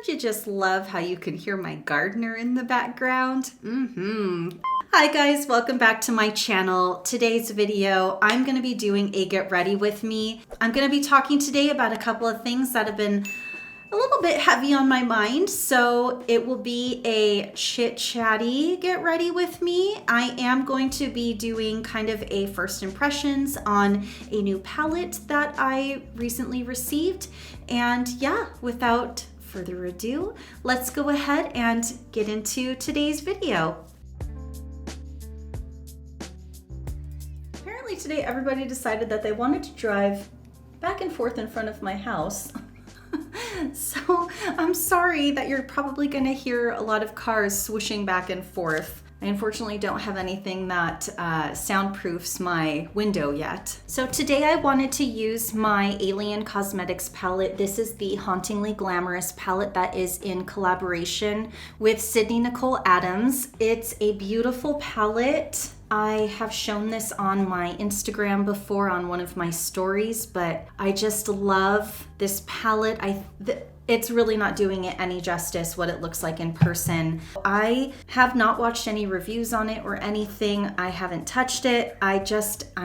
Don't you just love how you can hear my gardener in the background? Hi guys, welcome back to my channel. Today's video, I'm going to be doing a get ready with me. I'm going to be talking today about a couple of things that have been a little bit heavy on my mind. So it will be a chit-chatty get ready with me. I am going to be doing kind of a first impressions on a new palette that I recently received. And yeah, without further ado, let's go ahead and get into today's video. Apparently today everybody decided that they wanted to drive back and forth in front of my house. So I'm sorry that you're probably going to hear a lot of cars swooshing back and forth. I unfortunately don't have anything that soundproofs my window yet. So today I wanted to use my Alien Cosmetics palette. This is the Hauntingly Glamorous palette that is in collaboration with Nicole Addams. It's a beautiful palette. I have shown this on my Instagram before on one of my stories, but I just love this palette. It's really not doing it any justice what it looks like in person. I have not watched any reviews on it or anything. I haven't touched it. I'm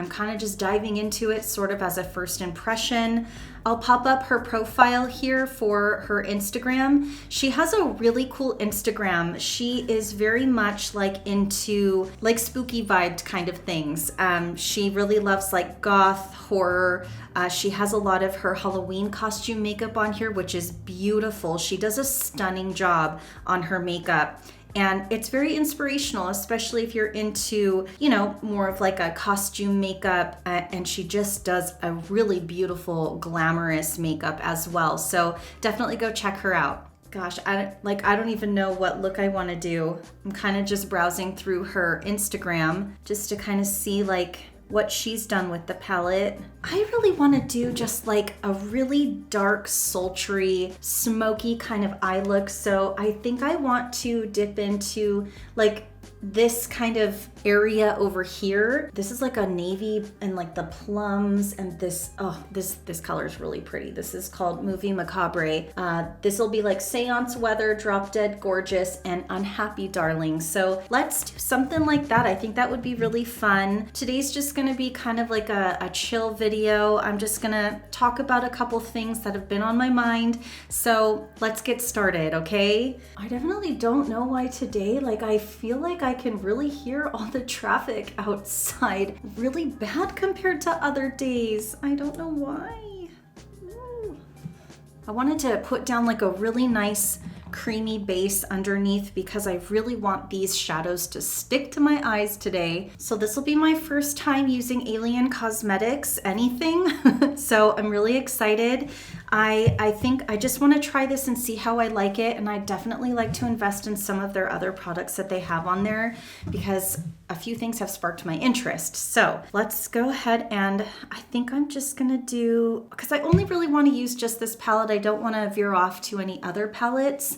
kind of just diving into it sort of as a first impression. I'll pop up her profile here for her Instagram. She has a really cool Instagram. She is very much like into like spooky vibed kind of things. She really loves like goth, horror. She has a lot of her Halloween costume makeup on here, which is beautiful. She does a stunning job on her makeup. And it's very inspirational, especially if you're into, more of like a costume makeup. And she just does a really beautiful, glamorous makeup as well. So definitely go check her out. Gosh, I don't even know what look I want to do. I'm kind of just browsing through her Instagram just to kind of see like what she's done with the palette. I really want to do just like a really dark, sultry, smoky kind of eye look. So I think I want to dip into like this kind of area over here. This is like a navy and like the plums and this color is really pretty. This is called Movie Macabre. This will be like Seance Weather, Drop Dead Gorgeous, and Unhappy Darling. So let's do something like that. I think that would be really fun. Today's just gonna be kind of like a chill video. I'm just gonna talk about a couple things that have been on my mind. So let's get started, okay? I definitely don't know why today, I feel like I can really hear all the traffic outside really bad compared to other days. I don't know why. Ooh. I wanted to put down like a really nice creamy base underneath because I really want these shadows to stick to my eyes today. So this will be my first time using Alien Cosmetics anything. So I'm really excited. I think I just want to try this and see how I like it, and I definitely like to invest in some of their other products that they have on there because a few things have sparked my interest. So let's go ahead, and I think I'm just gonna do, because I only really want to use just this palette. I don't want to veer off to any other palettes.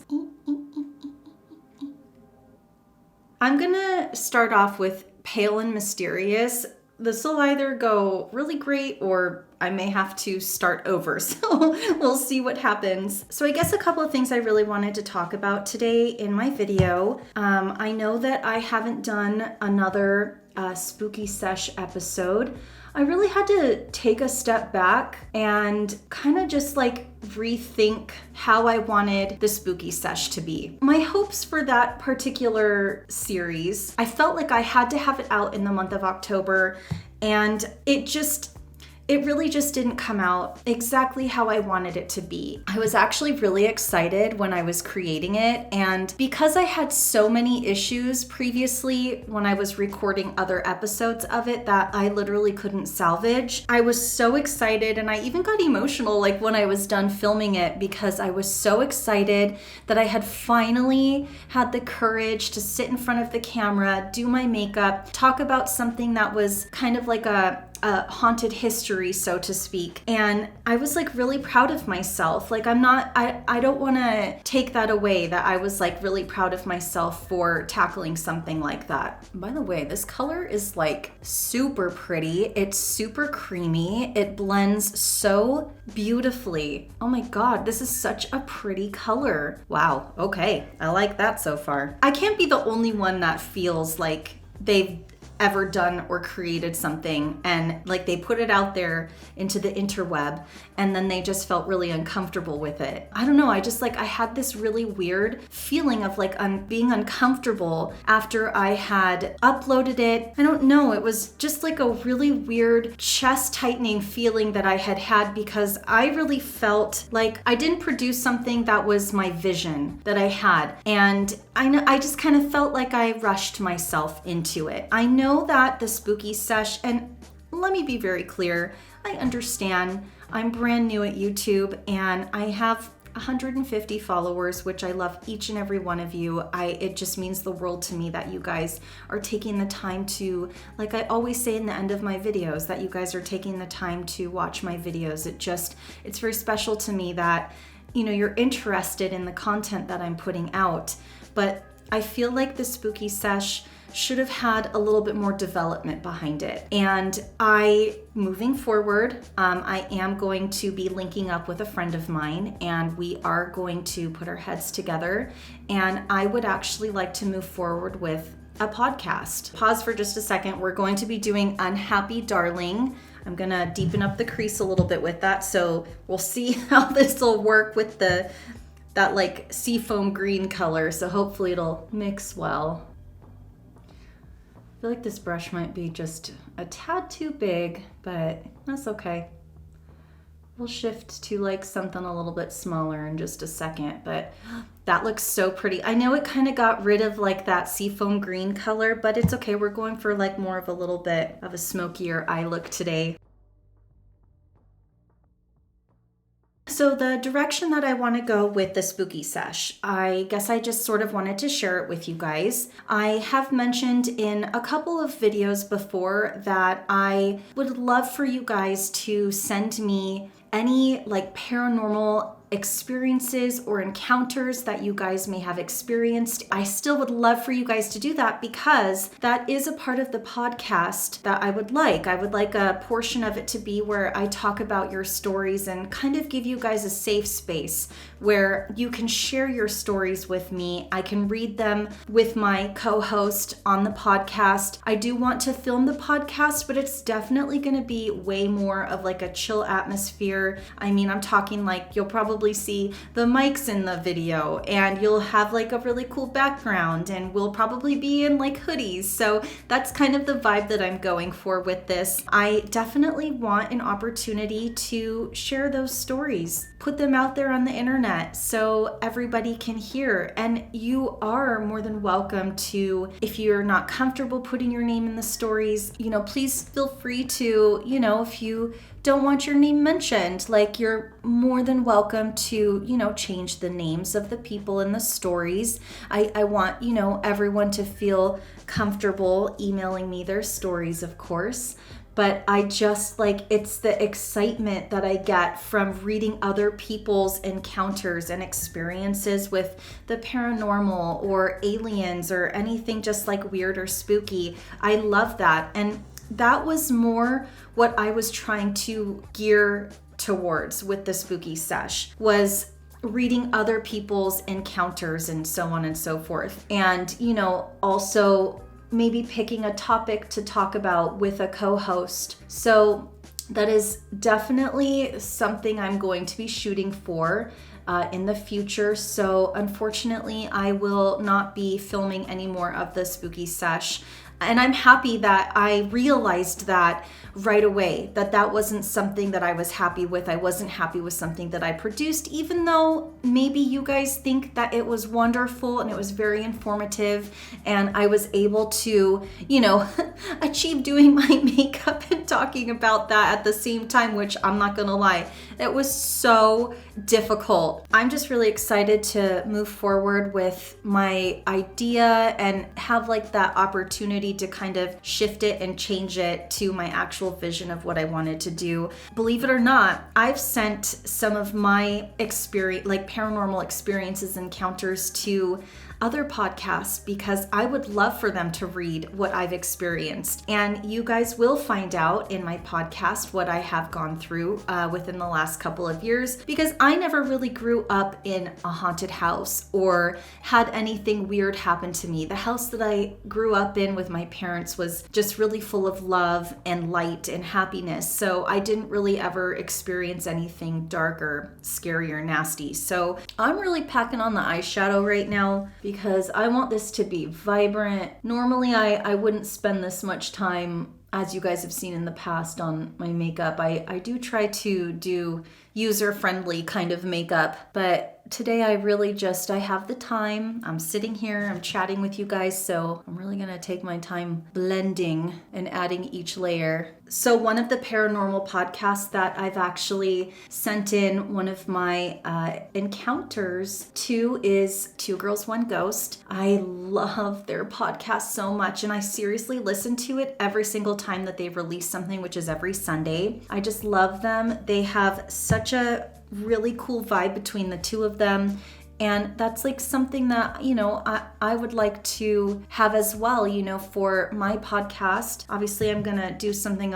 I'm gonna start off with Pale and Mysterious. This will either go really great or I may have to start over, so we'll see what happens. So I guess a couple of things I really wanted to talk about today in my video. I know that I haven't done another Spooky Sesh episode. I really had to take a step back and kind of just rethink how I wanted the Spooky Sesh to be. My hopes for that particular series, I felt like I had to have it out in the month of October, and it really just didn't come out exactly how I wanted it to be. I was actually really excited when I was creating it, and because I had so many issues previously when I was recording other episodes of it that I literally couldn't salvage, I was so excited, and I even got emotional when I was done filming it because I was so excited that I had finally had the courage to sit in front of the camera, do my makeup, talk about something that was kind of like a a haunted history, so to speak. And I was like really proud of myself. Like I don't want to take that away, that I was like really proud of myself for tackling something like that. By the way, this color is like super pretty. It's super creamy. It blends so beautifully. Oh my God, this is such a pretty color. Wow, okay, I like that so far. I can't be the only one that feels like they've ever done or created something and like they put it out there into the interweb and then they just felt really uncomfortable with it. I don't know, I had this really weird feeling of like being uncomfortable after I had uploaded it. I don't know, it was just like a really weird chest tightening feeling that I had because I really felt like I didn't produce something that was my vision that I had. And I just kind of felt like I rushed myself into it. I know that the Spooky Sesh, and let me be very clear, I understand I'm brand new at YouTube and I have 150 followers, which I love each and every one of you. It just means the world to me that you guys are taking the time to, like I always say in the end of my videos, that you guys are taking the time to watch my videos. It's very special to me that, you know, you're interested in the content that I'm putting out. But I feel like the Spooky Sesh should have had a little bit more development behind it. And moving forward, I am going to be linking up with a friend of mine and we are going to put our heads together. And I would actually like to move forward with a podcast. Pause for just a second. We're going to be doing Unhappy Darling. I'm gonna deepen up the crease a little bit with that. So we'll see how this will work with that like seafoam green color. So hopefully it'll mix well. I feel like this brush might be just a tad too big, but that's okay. We'll shift to like something a little bit smaller in just a second, but that looks so pretty. I know it kind of got rid of like that seafoam green color, but it's okay. We're going for like more of a little bit of a smokier eye look today. So the direction that I want to go with the Spooky Sesh, I guess I just sort of wanted to share it with you guys. I have mentioned in a couple of videos before that I would love for you guys to send me any like paranormal experiences or encounters that you guys may have experienced. I still would love for you guys to do that because that is a part of the podcast that I would like. I would like a portion of it to be where I talk about your stories and kind of give you guys a safe space where you can share your stories with me. I can read them with my co-host on the podcast. I do want to film the podcast, but it's definitely going to be way more of like a chill atmosphere. I mean, I'm talking like you'll probably see the mics in the video and you'll have like a really cool background and we'll probably be in like hoodies. So that's kind of the vibe that I'm going for with this. I definitely want an opportunity to share those stories, put them out there on the internet so everybody can hear. And you are more than welcome to, if you're not comfortable putting your name in the stories, you know, please feel free to, you know, if you don't want your name mentioned, like you're more than welcome to, you know, change the names of the people in the stories. I want, you know, everyone to feel comfortable emailing me their stories, of course. But I just like, it's the excitement that I get from reading other people's encounters and experiences with the paranormal or aliens or anything just like weird or spooky. I love that. And that was more what I was trying to gear towards with the Spooky Sesh, was reading other people's encounters and so on and so forth. And, you know, also maybe picking a topic to talk about with a co-host. So that is definitely something I'm going to be shooting for in the future. So unfortunately, I will not be filming any more of the Spooky Sesh. And I'm happy that I realized that right away, that wasn't something that I was happy with. I wasn't happy with something that I produced, even though maybe you guys think that it was wonderful and it was very informative and I was able to, you know, achieve doing my makeup and talking about that at the same time, which I'm not gonna lie, it was so difficult. I'm just really excited to move forward with my idea and have like that opportunity opportunity to kind of shift it and change it to my actual vision of what I wanted to do. Believe it or not, I've sent some of my experience, like paranormal experiences, encounters to other podcasts because I would love for them to read what I've experienced. And you guys will find out in my podcast what I have gone through within the last couple of years, because I never really grew up in a haunted house or had anything weird happen to me. The house that I grew up in with my parents was just really full of love and light and happiness. So I didn't really ever experience anything dark or scary or nasty. So I'm really packing on the eyeshadow right now because I want this to be vibrant. Normally I wouldn't spend this much time, as you guys have seen in the past, on my makeup. I do try to do user-friendly kind of makeup, but today I have the time. I'm sitting here, I'm chatting with you guys, so I'm really gonna take my time blending and adding each layer. So one of the paranormal podcasts that I've actually sent in one of my encounters to is Two Girls, One Ghost. I love their podcast so much, and I seriously listen to it every single time that they release something, which is every Sunday. I just love them. They have such a really cool vibe between the two of them. And that's like something that, I would like to have as well, for my podcast. Obviously, I'm going to do something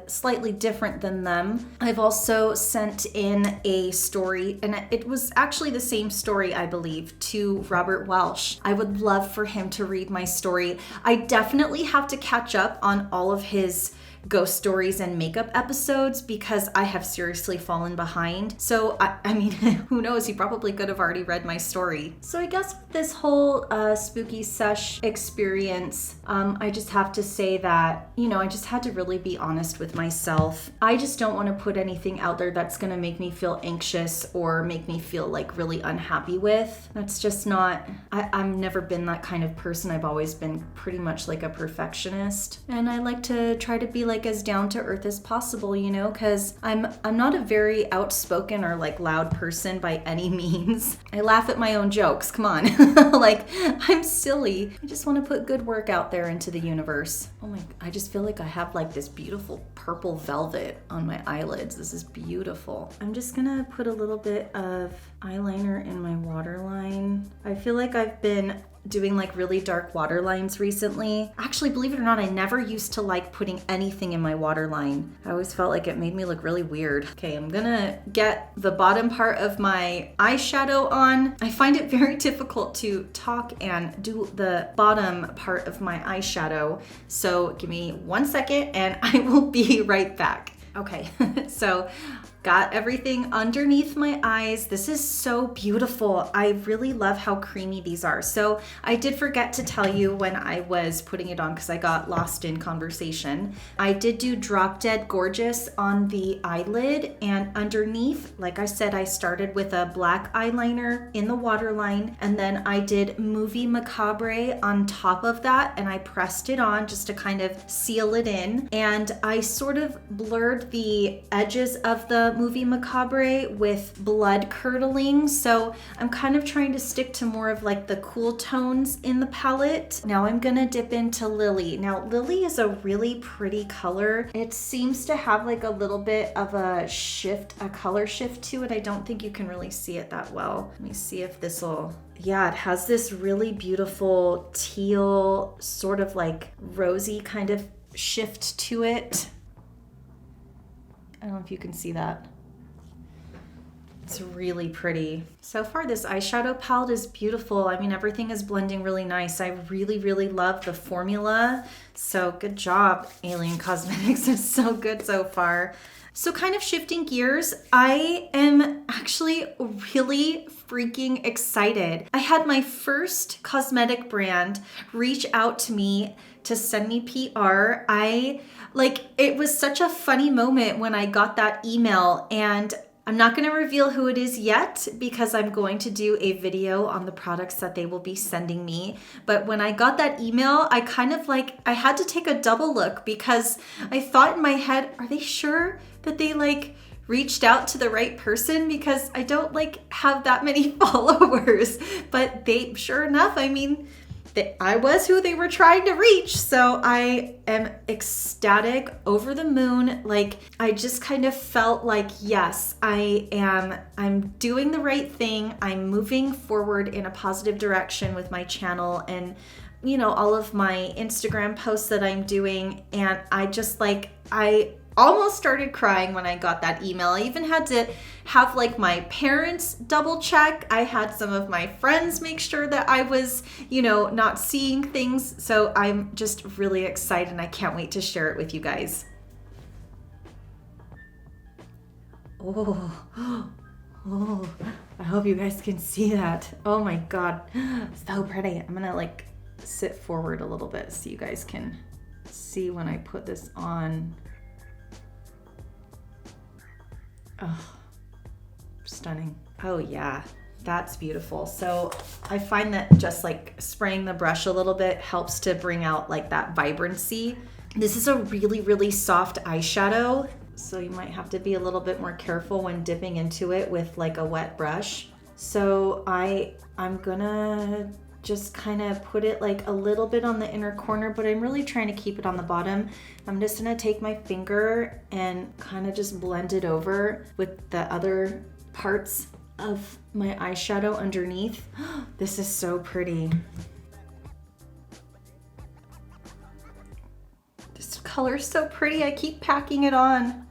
slightly different than them. I've also sent in a story, and it was actually the same story, I believe, to Robert Welsh. I would love for him to read my story. I definitely have to catch up on all of his ghost stories and makeup episodes because I have seriously fallen behind. So, I mean, who knows? He probably could have already read my story. So I guess with this whole spooky sesh experience, I just have to say that, I just had to really be honest with myself. I just don't want to put anything out there that's going to make me feel anxious or make me feel like really unhappy with. That's just not, I've never been that kind of person. I've always been pretty much like a perfectionist. And I like to try to be like as down to earth as possible, because I'm not a very outspoken or like loud person by any means. I laugh at my own jokes. Come on. Like, I'm silly. I just want to put good work out there into the universe. Oh my, I just feel like I have like this beautiful purple velvet on my eyelids. This is beautiful. I'm just gonna put a little bit of eyeliner in my waterline. I feel like I've been doing like really dark water lines recently. Actually, believe it or not, I never used to like putting anything in my waterline. I always felt like it made me look really weird. Okay, I'm gonna get the bottom part of my eyeshadow on. I find it very difficult to talk and do the bottom part of my eyeshadow. So give me 1 second and I will be right back. Okay, so got everything underneath my eyes. This is so beautiful. I really love how creamy these are. So I did forget to tell you when I was putting it on because I got lost in conversation. I did do Drop Dead Gorgeous on the eyelid, and underneath, like I said, I started with a black eyeliner in the waterline, and then I did Movie Macabre on top of that, and I pressed it on just to kind of seal it in. And I sort of blurred the edges of the Movie Macabre with blood curdling. So I'm kind of trying to stick to more of like the cool tones in the palette. Now I'm gonna dip into Lily. Now Lily is a really pretty color. It seems to have like a little bit of a color shift to it. I don't think you can really see it that well. Let me see if this will... Yeah, it has this really beautiful teal, sort of like rosy kind of shift to it. I don't know if you can see that. It's really pretty. So far, this eyeshadow palette is beautiful. I mean, everything is blending really nice. I really, really love the formula. So good job, Alien Cosmetics. It's so good so far. So kind of shifting gears, I am actually really freaking excited. I had my first cosmetic brand reach out to me to send me PR. It was such a funny moment when I got that email, and I'm not going to reveal who it is yet because I'm going to do a video on the products that they will be sending me. But when I got that email, I had to take a double look because I thought in my head, are they sure that they reached out to the right person? Because I don't have that many followers. But sure enough, I mean, I was who they were trying to reach. So I am ecstatic, over the moon. Like, I just kind of felt like, yes, I'm doing the right thing. I'm moving forward in a positive direction with my channel and, you know, all of my Instagram posts that I'm doing. And I just like, I almost started crying when I got that email. I even had to have like my parents double check. I had some of my friends make sure that I was, you know, not seeing things. So I'm just really excited and I can't wait to share it with you guys. Oh, I hope you guys can see that. Oh my God, so pretty. I'm gonna like sit forward a little bit so you guys can see when I put this on. Oh, stunning. Oh yeah, that's beautiful. So I find that just like spraying the brush a little bit helps to bring out like that vibrancy. This is a really, really soft eyeshadow, so you might have to be a little bit more careful when dipping into it with like a wet brush. So I'm gonna just kind of put it like a little bit on the inner corner, but I'm really trying to keep it on the bottom. I'm just gonna take my finger and kind of just blend it over with the other parts of my eyeshadow underneath. This is so pretty. This color is so pretty. I keep packing it on.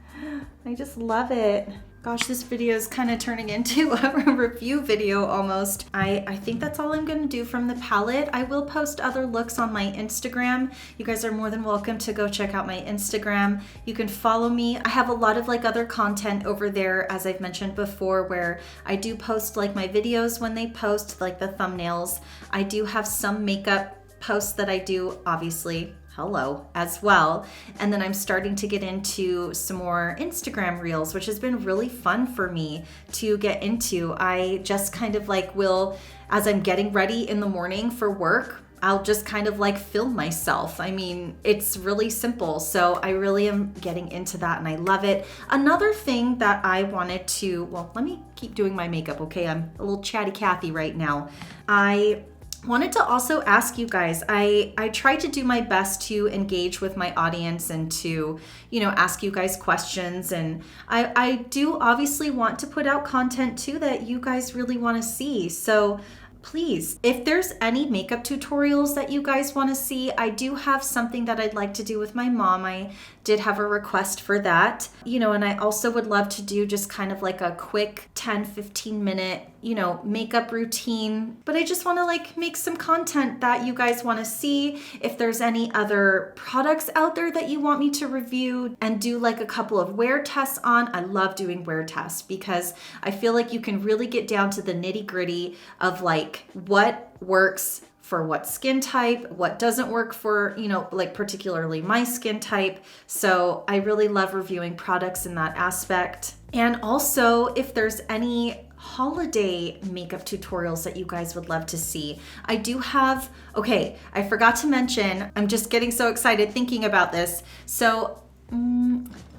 I just love it. Gosh, this video is kind of turning into a review video almost. I think that's all I'm gonna do from the palette. I will post other looks on my Instagram. You guys are more than welcome to go check out my Instagram. You can follow me. I have a lot of like other content over there, as I've mentioned before, where I do post like my videos when they post, like the thumbnails. I do have some makeup posts that I do, obviously, hello, as well. And then I'm starting to get into some more Instagram reels, which has been really fun for me to get into. I just kind of like will, as I'm getting ready in the morning for work, I'll just kind of like film myself. I mean, it's really simple. So I really am getting into that and I love it. Another thing that I wanted to, well, let me keep doing my makeup, okay? I'm a little chatty Cathy right now. I wanted to also ask you guys, I try to do my best to engage with my audience and to, you know, ask you guys questions. And I do obviously want to put out content too that you guys really want to see. So please, if there's any makeup tutorials that you guys want to see, I do have something that I'd like to do with my mom. I did have a request for that, you know, and I also would love to do just kind of like a quick 10-15 minute, you know, makeup routine. But I just want to like make some content that you guys want to see. If there's any other products out there that you want me to review and do like a couple of wear tests on, I love doing wear tests because I feel like you can really get down to the nitty-gritty of like what works for what skin type, what doesn't work for, you know, like particularly my skin type. So I really love reviewing products in that aspect. And also if there's any holiday makeup tutorials that you guys would love to see. I do have, okay, I forgot to mention, I'm just getting so excited thinking about this. So,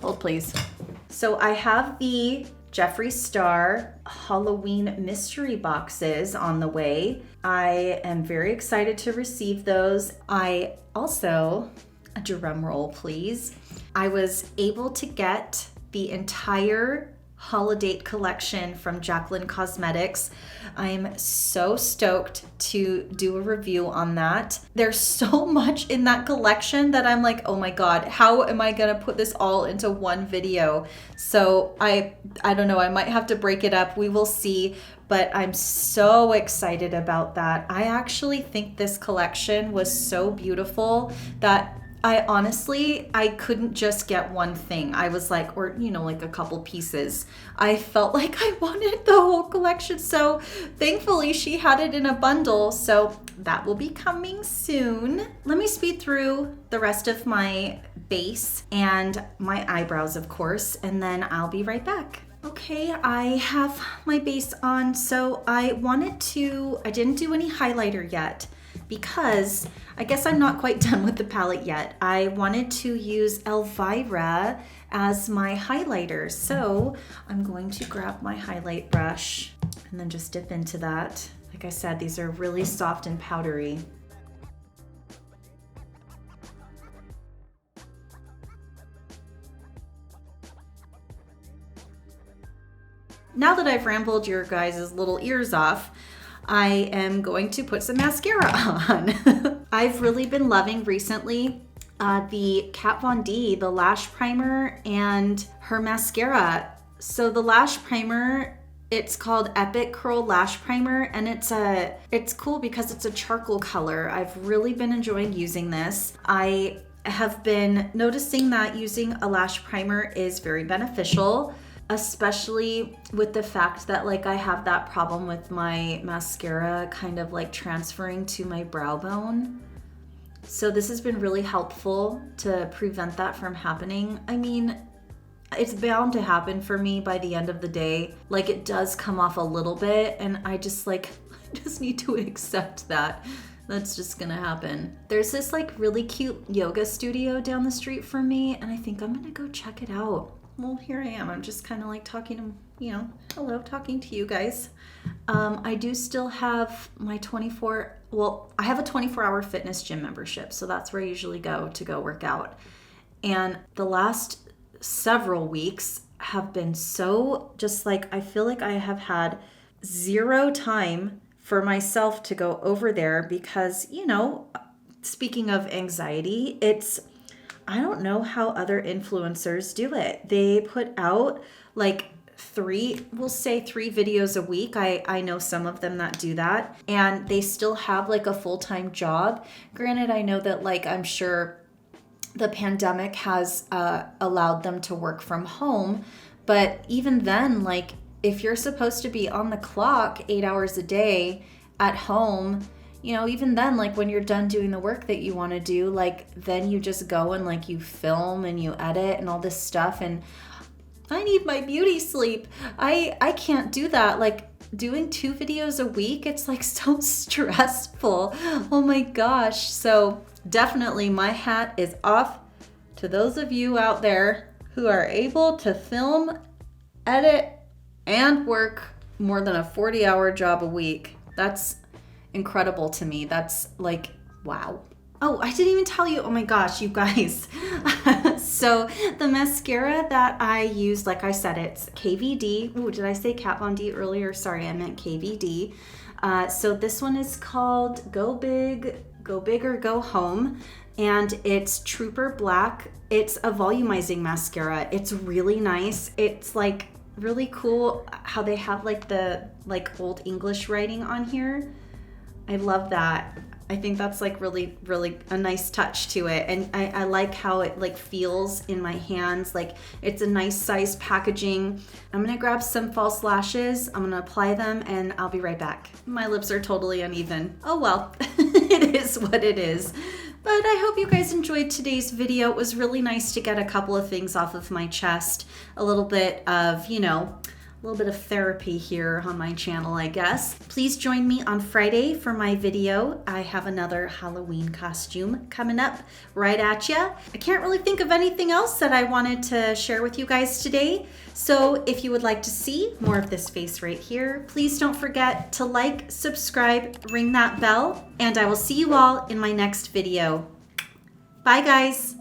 hold please. So I have the Jeffree Star Halloween mystery boxes on the way. I am very excited to receive those. I also, a drum roll please, I was able to get the entire holiday collection from Jaclyn Cosmetics. I'm so stoked to do a review on that. There's so much in that collection that I'm like, oh my God, how am I gonna put this all into one video? So I don't know, I might have to break it up. We will see, but I'm so excited about that. I actually think this collection was so beautiful that I couldn't just get one thing. I was like, or, you know, like a couple pieces. I felt like I wanted the whole collection. So thankfully she had it in a bundle. So that will be coming soon. Let me speed through the rest of my base and my eyebrows, of course, and then I'll be right back. Okay, I have my base on. So I didn't do any highlighter yet, because I guess I'm not quite done with the palette yet. I wanted to use Elvira as my highlighter. So I'm going to grab my highlight brush and then just dip into that. Like I said, these are really soft and powdery. now that I've rambled your guys' little ears off, I am going to put some mascara on. I've really been loving recently the Kat Von D, the lash primer, and her mascara. So the lash primer, it's called Epic Curl Lash Primer, and it's cool because it's a charcoal color. I've really been enjoying using this. I have been noticing that using a lash primer is very beneficial, especially with the fact that like I have that problem with my mascara kind of like transferring to my brow bone. So this has been really helpful to prevent that from happening. I mean, it's bound to happen for me by the end of the day. Like it does come off a little bit, and I just need to accept that. That's just gonna happen. There's this like really cute yoga studio down the street from me, and I think I'm gonna go check it out. Well, here I am. I'm just kind of like talking to, hello, talking to you guys. I do still have my I have a 24-hour fitness gym membership, so that's where I usually go to work out. And the last several weeks have been so just like, I feel like I have had zero time for myself to go over there because, speaking of anxiety, I don't know how other influencers do it. They put out like we'll say three videos a week. I know some of them that do that, and they still have like a full-time job. Granted, I know that like I'm sure the pandemic has allowed them to work from home, but even then, like if you're supposed to be on the clock 8 hours a day at home, even then, like when you're done doing the work that you want to do, like then you just go and like you film and you edit and all this stuff. And I need my beauty sleep. I can't do that. Like doing 2 videos a week, it's like so stressful. Oh my gosh. So definitely my hat is off to those of you out there who are able to film, edit, and work more than a 40-hour job a week. That's incredible to me. That's like, wow. Oh, I didn't even tell you. Oh my gosh, you guys. So the mascara that I use, like I said, it's KVD. Ooh, did I say Kat Von D earlier? Sorry, I meant KVD. So this one is called Go Big or Go Home, and it's Trooper Black. It's a volumizing mascara. It's really nice. It's like really cool how they have like the old English writing on here. I love that. I think that's like really, really a nice touch to it. And I like how it like feels in my hands. Like it's a nice size packaging. I'm gonna grab some false lashes. I'm gonna apply them and I'll be right back. My lips are totally uneven. Oh well, it is what it is. But I hope you guys enjoyed today's video. It was really nice to get a couple of things off of my chest. A little bit of, a little bit of therapy here on my channel, I guess. Please join me on Friday for my video. I have another Halloween costume coming up right at ya. I can't really think of anything else that I wanted to share with you guys today. So if you would like to see more of this face right here, please don't forget to like, subscribe, ring that bell, and I will see you all in my next video. Bye guys.